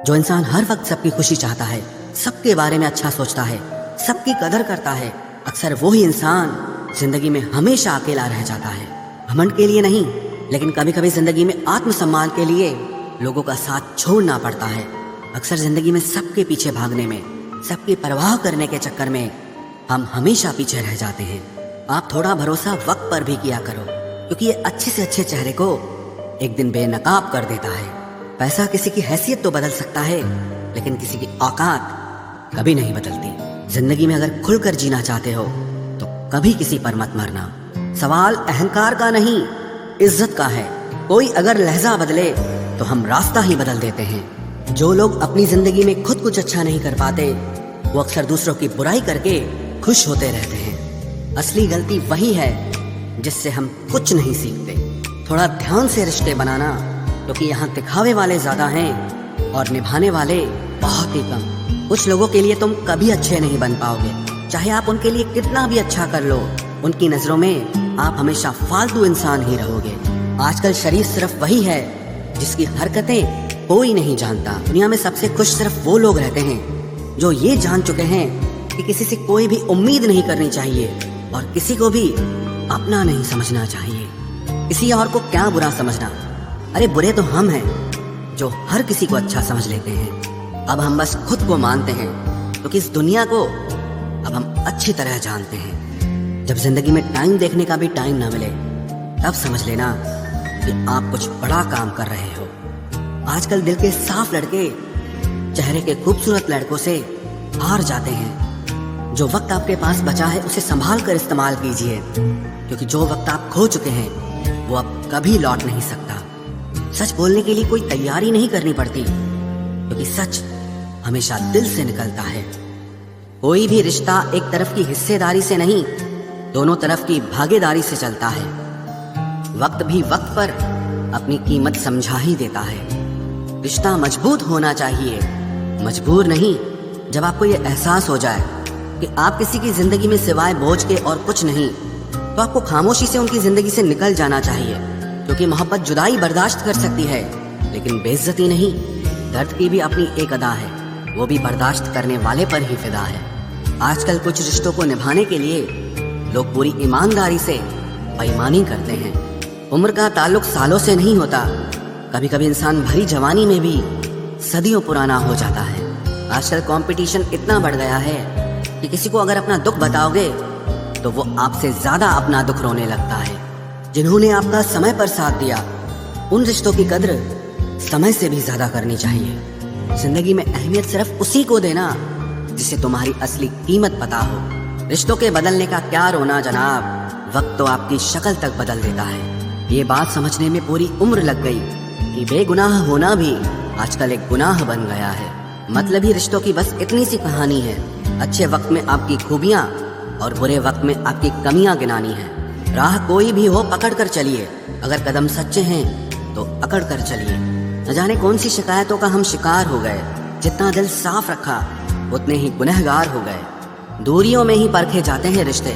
जो इंसान हर वक्त सबकी खुशी चाहता है, सबके बारे में अच्छा सोचता है, सबकी कदर करता है, अक्सर वो ही इंसान जिंदगी में हमेशा अकेला रह जाता है। घमंड के लिए नहीं, लेकिन कभी कभी जिंदगी में आत्मसम्मान के लिए लोगों का साथ छोड़ना पड़ता है। अक्सर जिंदगी में सबके पीछे भागने में, सबकी परवाह करने के चक्कर में हम हमेशा पीछे रह जाते हैं। आप थोड़ा भरोसा वक्त पर भी किया करो, क्योंकि ये अच्छे से अच्छे चेहरे को एक दिन बेनकाब कर देता है। पैसा किसी की हैसियत तो बदल सकता है, लेकिन किसी की औकात कभी नहीं बदलती। जिंदगी में अगर खुलकर जीना चाहते हो तो कभी किसी पर मत मरना। सवाल अहंकार का नहीं, इज्जत का है। कोई अगर लहजा बदले तो हम रास्ता ही बदल देते हैं। जो लोग अपनी जिंदगी में खुद कुछ अच्छा नहीं कर पाते, वो अक्सर दूसरों की बुराई करके खुश होते रहते हैं। असली गलती वही है जिससे हम कुछ नहीं सीखते। थोड़ा ध्यान से रिश्ते बनाना, क्योंकि यहाँ दिखावे वाले ज्यादा हैं और निभाने वाले बहुत ही कम। कुछ लोगों के लिए तुम कभी अच्छे नहीं बन पाओगे, चाहे आप उनके लिए कितना भी अच्छा कर लो। उनकी नजरों में आप हमेशा फालतू इंसान ही रहोगे। आजकल शरीफ सिर्फ वही है जिसकी हरकतें कोई नहीं जानता। दुनिया में सबसे खुश सिर्फ वो लोग रहते हैं जो ये जान चुके हैं कि किसी से कोई भी उम्मीद नहीं करनी चाहिए और किसी को भी अपना नहीं समझना चाहिए। किसी और को क्या बुरा समझना, अरे बुरे तो हम हैं जो हर किसी को अच्छा समझ लेते हैं। अब हम बस खुद को मानते हैं, क्योंकि इस दुनिया को अब हम अच्छी तरह जानते हैं। जब जिंदगी में टाइम देखने का भी टाइम ना मिले, तब समझ लेना कि आप कुछ बड़ा काम कर रहे हो। आजकल दिल के साफ लड़के चेहरे के खूबसूरत लड़कों से हार जाते हैं। जो वक्त आपके पास बचा है उसे संभाल कर इस्तेमाल कीजिए, क्योंकि जो वक्त आप खो चुके हैं वो अब कभी लौट नहीं सकता। सच बोलने के लिए कोई तैयारी नहीं करनी पड़ती, क्योंकि सच हमेशा दिल से निकलता है। कोई भी रिश्ता एक तरफ की हिस्सेदारी से नहीं, दोनों तरफ की भागीदारी से चलता है। वक्त भी वक्त पर अपनी कीमत समझा ही देता है। रिश्ता मजबूत होना चाहिए, मजबूर नहीं। जब आपको ये एहसास हो जाए कि आप किसी की जिंदगी में सिवाय बोझ के और कुछ नहीं, तो आपको खामोशी से उनकी जिंदगी से निकल जाना चाहिए, क्योंकि मोहब्बत जुदाई बर्दाश्त कर सकती है, लेकिन बेइज्जती नहीं। दर्द की भी अपनी एक अदा है, वो भी बर्दाश्त करने वाले पर ही फिदा है। आजकल कुछ रिश्तों को निभाने के लिए लोग पूरी ईमानदारी से बेईमानी करते हैं। उम्र का ताल्लुक सालों से नहीं होता। कभी कभी इंसान भरी जवानी में भी सदियों पुराना हो जाता है। आजकल कंपटीशन इतना बढ़ गया है कि किसी को अगर अपना दुख बताओगे तो वो आपसे ज्यादा अपना दुख रोने लगता है। जिन्होंने आपका समय पर साथ दिया, उन रिश्तों की कद्र समय से भी ज्यादा करनी चाहिए। जिंदगी में अहमियत सिर्फ उसी को देना जिसे तुम्हारी असली कीमत पता हो। रिश्तों के बदलने का क्या रोना जनाब, वक्त तो आपकी शक्ल तक बदल देता है। ये बात समझने में पूरी उम्र लग गई कि बेगुनाह होना भी आजकल एक गुनाह बन गया है। मतलबी रिश्तों की बस इतनी सी कहानी है। अच्छे वक्त में आपकी खूबियां और बुरे वक्त में आपकी कमियां गिनानी है। राह कोई भी हो पकड़ कर चलिए, अगर कदम सच्चे हैं तो अकड़ कर चलिए। न जाने कौन सी शिकायतों का हम शिकार हो गए। जितना दिल साफ रखा उतने ही गुनहगार हो गए। दूरियों में ही परखे जाते हैं रिश्ते,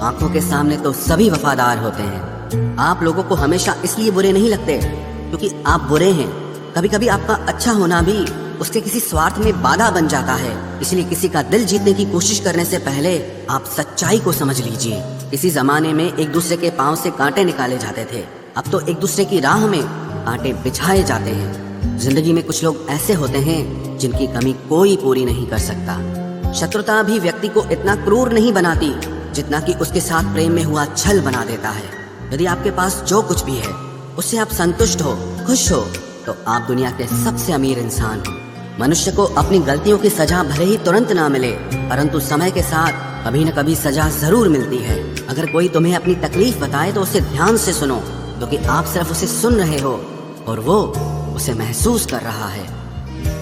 आंखों के सामने तो सभी वफादार होते हैं। आप लोगों को हमेशा इसलिए बुरे नहीं लगते क्योंकि आप बुरे हैं। कभी कभी आपका अच्छा होना भी उसके किसी स्वार्थ में बाधा बन जाता है। इसलिए किसी का दिल जीतने की कोशिश करने से पहले आप सच्चाई को समझ लीजिए। किसी जमाने में एक दूसरे के पांव से कांटे निकाले जाते थे, अब तो एक दूसरे की राह में कांटे बिछाए जाते हैं। जिंदगी में कुछ लोग ऐसे होते हैं जिनकी कमी कोई पूरी नहीं कर सकता। शत्रुता भी व्यक्ति को इतना क्रूर नहीं बनाती जितना कि उसके साथ प्रेम में हुआ छल बना देता है। यदि आपके पास जो कुछ भी है उससे आप संतुष्ट हो, खुश हो, तो आप दुनिया के सबसे अमीर इंसान हो। मनुष्य को अपनी गलतियों की सजा भले ही तुरंत ना मिले, परंतु समय के साथ कभी न कभी सजा जरूर मिलती है। अगर कोई तुम्हें अपनी तकलीफ बताए तो उसे ध्यान से सुनो, क्योंकि आप सिर्फ उसे सुन रहे हो और वो उसे महसूस कर रहा है।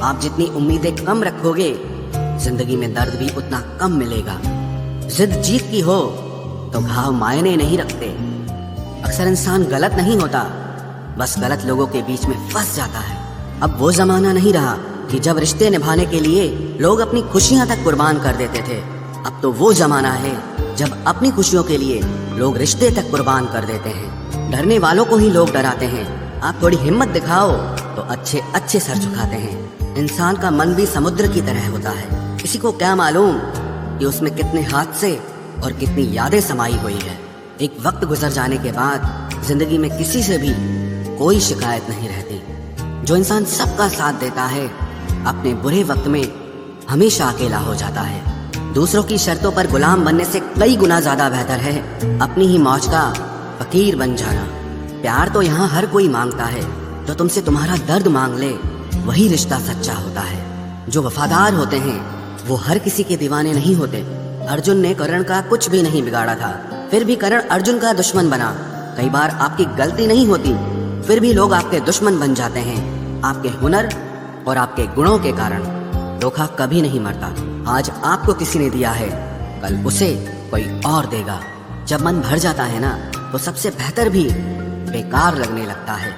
आप जितनी उम्मीदें कम रखोगे, जिंदगी में दर्द भी उतना कम मिलेगा। जिद जीत की हो तो घाव मायने नहीं रखते। अक्सर इंसान गलत नहीं होता, बस गलत लोगों के बीच में फंस जाता है। अब वो जमाना नहीं रहा कि जब रिश्ते निभाने के लिए लोग अपनी खुशियां तक कुर्बान कर देते थे। अब तो वो जमाना है जब अपनी खुशियों के लिए लोग रिश्ते तक कुर्बान कर देते हैं। डरने वालों को ही लोग डराते हैं आप थोड़ी हिम्मत दिखाओ तो अच्छे अच्छे सर झुकाते हैं। इंसान का मन भी समुद्र की तरह होता है। किसी को क्या मालूम कि उसमें कितने हादसे और कितनी यादें समाई हुई है। एक वक्त गुजर जाने के बाद जिंदगी में किसी से भी कोई शिकायत नहीं रहती। जो इंसान सबका साथ देता है अपने बुरे वक्त में हमेशा अकेला हो जाता है। दूसरों की शर्तों पर गुलाम बनने से कई गुना ज्यादा बेहतर है अपनी ही मौज का फकीर बन जाना। प्यार तो यहाँ हर कोई मांगता है। जो तुमसे तुम्हारा दर्द मांग ले वही रिश्ता सच्चा होता है। जो वफादार होते हैं वो हर किसी के दीवाने नहीं होते। अर्जुन ने कर्ण का कुछ भी नहीं बिगाड़ा था, फिर भी कर्ण अर्जुन का दुश्मन बना। कई बार आपकी गलती नहीं होती, फिर भी लोग आपके दुश्मन बन जाते हैं, आपके हुनर और आपके गुणों के कारण। धोखा कभी नहीं मरता। आज आपको किसी ने दिया है, कल उसे कोई और देगा। जब मन भर जाता है ना तो सबसे बेहतर भी बेकार लगने लगता है।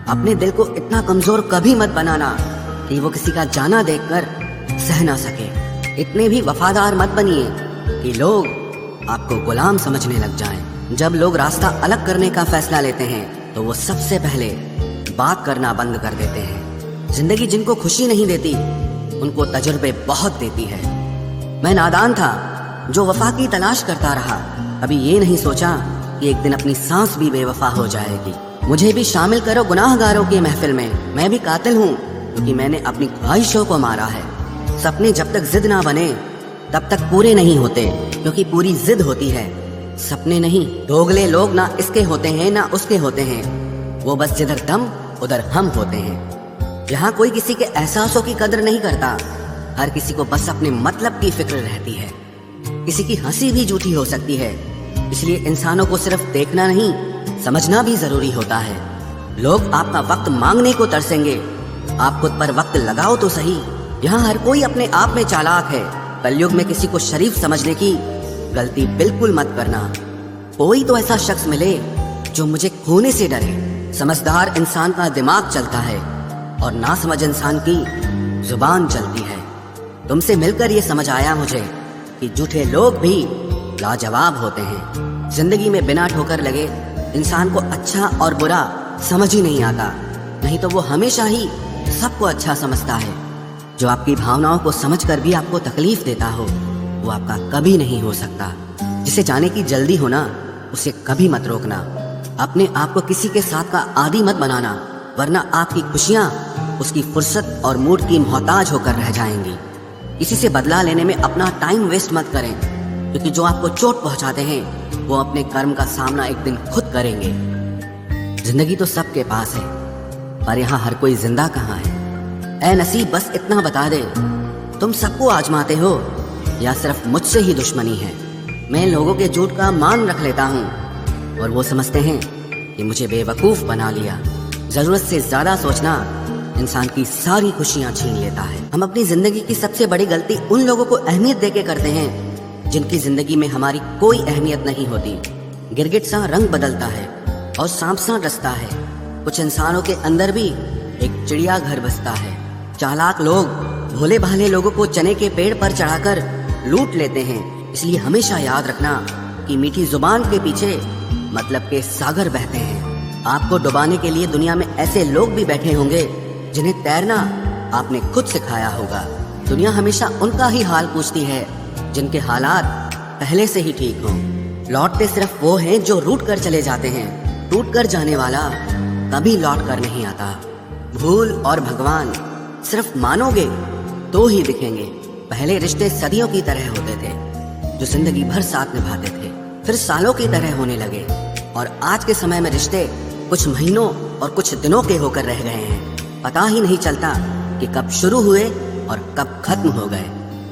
अपने दिल को इतना कमजोर कभी मत बनाना कि वो किसी का जाना देखकर सह ना सके। इतने भी वफादार मत बनिए कि लोग आपको गुलाम समझने लग जाएं। जब लोग रास्ता अलग करने का फैसला लेते हैं तो वो सबसे पहले बात करना बंद कर देते हैं। जिंदगी जिनको खुशी नहीं देती उनको तजुर्बे बहुत देती है। मैं नादान था जो वफा की तलाश करता रहा। अभी ये नहीं सोचा कि एक दिन अपनी सांस भी बेवफा हो जाएगी। मुझे भी शामिल करो गुनाहगारों की महफिल में। मैं भी कातिल हूँ क्योंकि मैंने अपनी ख्वाहिशों को मारा है। सपने जब तक जिद ना बने तब तक पूरे नहीं होते, क्योंकि पूरी जिद होती है, सपने नहीं। दोगले लोग ना इसके होते हैं ना उसके होते हैं, वो बस जिधर दम उधर हम होते हैं। यहाँ कोई किसी के एहसासों की कदर नहीं करता। हर किसी को बस अपने मतलब की फिक्र रहती है। किसी की हंसी भी झूठी हो सकती है, इसलिए इंसानों को सिर्फ देखना नहीं समझना भी जरूरी होता है। लोग आपका वक्त मांगने को तरसेंगे, आप खुद पर वक्त लगाओ तो सही। यहाँ हर कोई अपने आप में चालाक है। कलयुग में किसी को शरीफ समझने की गलती बिल्कुल मत करना। कोई तो ऐसा शख्स मिले जो मुझे खोने से डरे। समझदार इंसान का दिमाग चलता है और नासमझ इंसान की जुबान चलती है। तुमसे मिलकर ये समझ आया मुझे कि झूठे लोग भी लाजवाब होते हैं। जिंदगी में बिना ठोकर लगे इंसान को अच्छा और बुरा समझ ही नहीं आता, नहीं तो वो हमेशा ही सबको अच्छा समझता है। जो आपकी भावनाओं को समझकर भी आपको तकलीफ देता हो वो आपका कभी नहीं हो सकता। जिसे जाने की जल्दी हो ना उसे कभी मत रोकना। अपने आप को किसी के साथ का आदी मत बनाना, वरना आपकी खुशियां उसकी फुर्सत और मूड की मोहताज होकर रह जाएंगी। किसी से बदला लेने में अपना टाइम वेस्ट मत करें, क्योंकि जो आपको चोट पहुंचाते हैं वो अपने कर्म का सामना एक दिन खुद करेंगे। जिंदगी तो सबके पास है, पर यहाँ हर कोई जिंदा कहाँ है। ऐ नसीब बस इतना बता दे, तुम सबको आजमाते हो या सिर्फ मुझसे ही दुश्मनी है। मैं लोगों के झूठ का मान रख लेता हूँ और वो समझते हैं कि मुझे बेवकूफ बना लिया। जरूरत से ज्यादा सोचना इंसान की सारी खुशियाँ छीन लेता है। हम अपनी जिंदगी की सबसे बड़ी गलती उन लोगों को अहमियत देके करते हैं जिनकी जिंदगी में हमारी कोई अहमियत नहीं होती। गिरगिट सा रंग बदलता है और सांप सा डसता है। कुछ इंसानों के अंदर भी एक चिड़िया घर बसता है। चालाक लोग भोले भाले लोगों को चने के पेड़ पर चढ़ाकर लूट लेते हैं। इसलिए हमेशा याद रखना कि मीठी जुबान के पीछे मतलब के सागर बहते हैं। आपको डुबाने के लिए दुनिया में ऐसे लोग भी बैठे होंगे जिन्हें तैरना आपने खुद सिखाया होगा। दुनिया हमेशा उनका ही हाल पूछती है जिनके हालात पहले से ही ठीक हों। लौटते सिर्फ वो हैं जो रूठ कर चले जाते हैं। टूट कर जाने वाला कभी लौट कर नहीं आता। भूल और भगवान सिर्फ मानोगे तो ही दिखेंगे। पहले रिश्ते सदियों की तरह होते थे, जो जिंदगी भर साथ निभाते थे, फिर सालों की तरह होने लगे। और आज के समय में रिश्ते कुछ महीनों और कुछ दिनों के होकर रह गए हैं। पता ही नहीं चलता कि कब शुरू हुए और कब खत्म हो गए।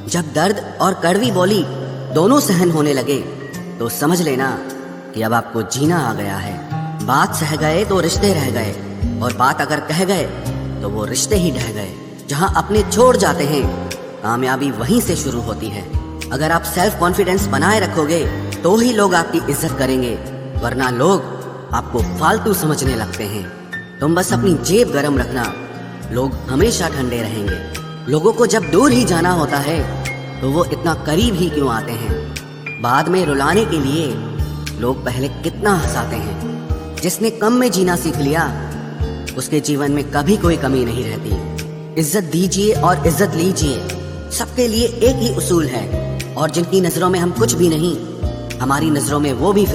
जब दर्द और कड़वी बोली दोनों सहन होने लगे तो समझ लेना कि अब आपको जीना आ गया है। बात सह गए तो रिश्ते रह गए, और बात अगर कह गए तो वो रिश्ते ही ढह गए। जहाँ अपने छोड़ जाते हैं कामयाबी वहीं से शुरू होती है। अगर आप सेल्फ कॉन्फिडेंस बनाए रखोगे तो ही लोग आपकी इज्जत करेंगे, वरना लोग आपको फालतू समझने लगते हैं। तुम बस अपनी जेब गरम रखना, लोग हमेशा ठंडे रहेंगे। लोगों को जब दूर ही जाना होता है तो वो इतना करीब ही क्यों आते हैं। बाद में रुलाने के लिए लोग पहले कितना हंसाते हैं। जिसने कम में जीना सीख लिया उसके जीवन में कभी कोई कमी नहीं रहती। इज्जत दीजिए और इज्जत लीजिए, सबके लिए एक ही उसूल है। और जिनकी नजरों में हम कुछ भी नहीं, हमारी नजरों में वो भी